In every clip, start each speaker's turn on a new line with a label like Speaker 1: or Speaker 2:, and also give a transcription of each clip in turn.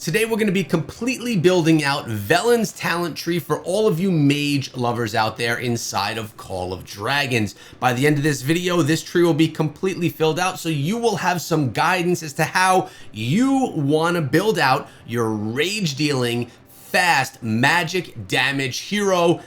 Speaker 1: Today we're going to be completely building out Velyn's talent tree for all of you mage lovers out there inside of Call of Dragons. By the end of this video, this tree will be completely filled out, so you will have some guidance as to how you want to build out your rage dealing, fast, magic damage hero,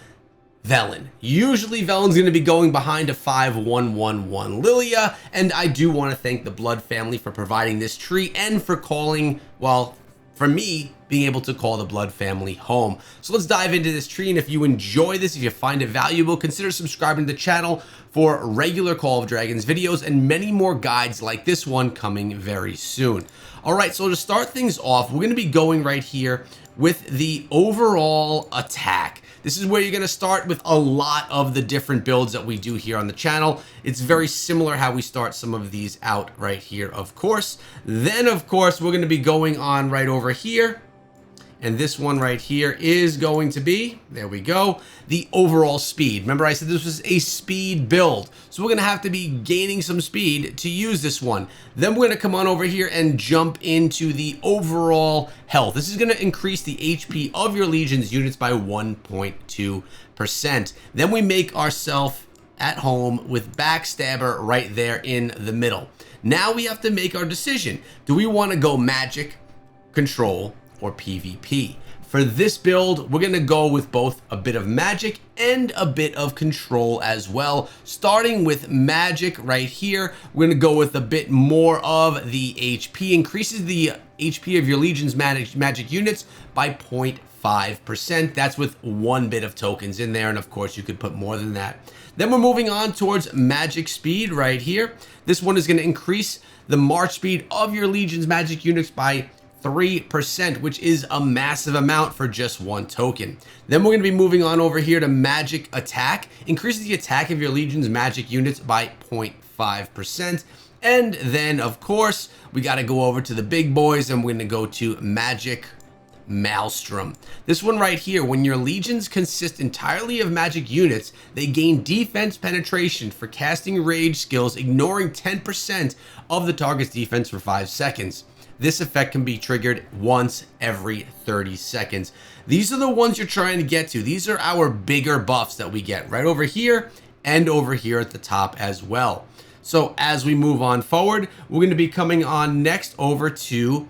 Speaker 1: Velyn. Usually Velyn's going to be going behind a 5-1-1-1 Lilia, and I do want to thank the Blood family for providing this tree and for calling, well, for me, being able to call the Blood family home. So let's dive into this tree, and if you enjoy this, if you find it valuable, consider subscribing to the channel for regular Call of Dragons videos and many more guides like this one coming very soon. All right, so to start things off, we're going to be going right here with the overall attack. This is where you're going to start with a lot of the different builds that we do here on the channel. It's very similar how we start some of these out right here, of course. Then, of course, we're going to be going on right over here. And this one right here is going to be, there we go, the overall speed. Remember I said this was a speed build. So we're going to have to be gaining some speed to use this one. Then we're going to come on over here and jump into the overall health. This is going to increase the HP of your Legion's units by 1.2%. Then we make ourselves at home with Backstabber right there in the middle. Now we have to make our decision. Do we want to go magic, control, or PvP? For this build, we're going to go with both a bit of magic and a bit of control as well. Starting with magic right here, we're going to go with a bit more of the HP. Increases the HP of your Legion's magic units by 0.5%. That's with one bit of tokens in there, and of course you could put more than that. Then we're moving on towards magic speed right here. This one is going to increase the march speed of your Legion's magic units by 3%, which is a massive amount for just one token. Then we're going to be moving on over here to magic attack. Increases the attack of your Legion's magic units by 0.5%. And then, of course, we got to go over to the big boys, and we're going to go to magic Maelstrom. This one right here, when your legions consist entirely of magic units, they gain defense penetration for casting rage skills, ignoring 10% of the target's defense for 5 seconds. This effect can be triggered once every 30 seconds. These are the ones you're trying to get to. These are our bigger buffs that we get right over here and over here at the top as well. So as we move on forward, we're going to be coming on next over to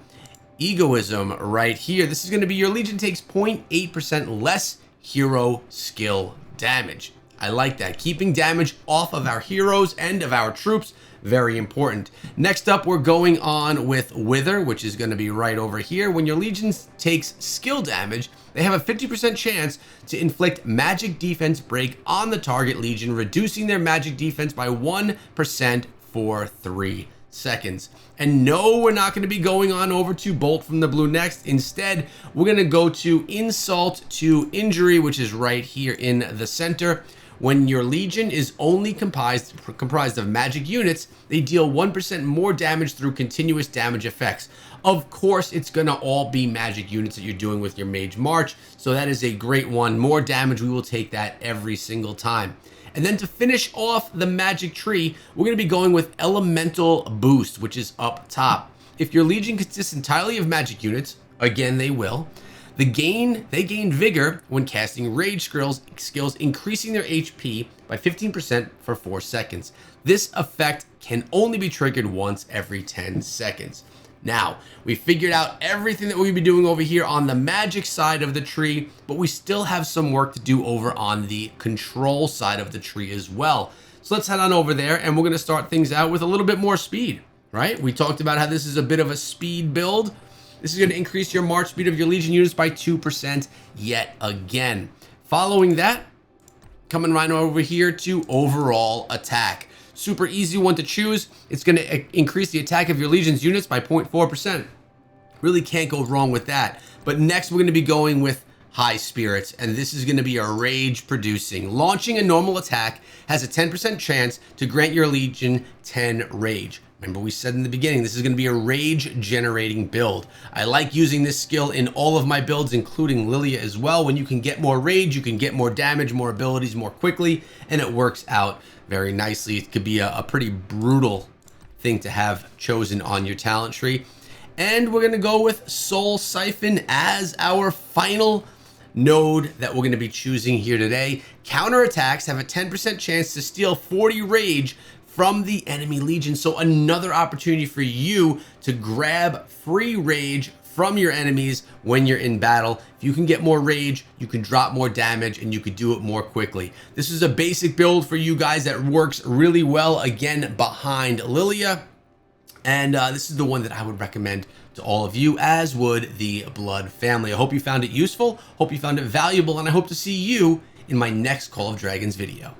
Speaker 1: Egoism right here. This is going to be your Legion takes 0.8% less hero skill damage. I like that. Keeping damage off of our heroes and of our troops, very important. Next up, we're going on with Wither, which is going to be right over here. When your Legion takes skill damage, they have a 50% chance to inflict magic defense break on the target Legion, reducing their magic defense by 1% for 3 seconds. And no, we're not going to be going on over to Bolt from the blue next. Instead, we're going to go to Insult to Injury, which is right here in the center. When your Legion is only comprised of magic units, they deal 1% more damage through continuous damage effects. Of course, it's going to all be magic units that you're doing with your Mage March, so that is a great one. More damage, we will take that every single time. And then to finish off the magic tree, we're going to be going with Elemental Boost, which is up top. If your Legion consists entirely of magic units, again they will, they gain vigor when casting rage skills, increasing their HP by 15% for 4 seconds. This effect can only be triggered once every 10 seconds. Now, we figured out everything that we'll be doing over here on the magic side of the tree, but we still have some work to do over on the control side of the tree as well. So let's head on over there, and we're going to start things out with a little bit more speed, right? We talked about how this is a bit of a speed build. This is going to increase your march speed of your Legion units by 2% yet again. Following that, coming right over here to overall attack. Super easy one to choose. It's going to increase the attack of your Legion's units by 0.4%. Really can't go wrong with that. But next we're going to be going with High Spirits, and this is going to be a rage producing. Launching a normal attack has a 10% chance to grant your Legion 10 rage. Remember we said in the beginning, this is going to be a rage generating build. I like using this skill in all of my builds, including Lilia as well. When you can get more rage, you can get more damage, more abilities more quickly, and it works out very nicely. It could be a pretty brutal thing to have chosen on your talent tree. And we're going to go with Soul Siphon as our final node that we're going to be choosing here today. Counterattacks have a 10% chance to steal 40 rage from the enemy legion. So another opportunity for you to grab free rage from your enemies when you're in battle. If you can get more rage, you can drop more damage and you could do it more quickly. This is a basic build for you guys that works really well, again, behind Lilia. And this is the one that I would recommend to all of you, as would the Blood family. I hope you found it useful, hope you found it valuable, and I hope to see you in my next Call of Dragons video.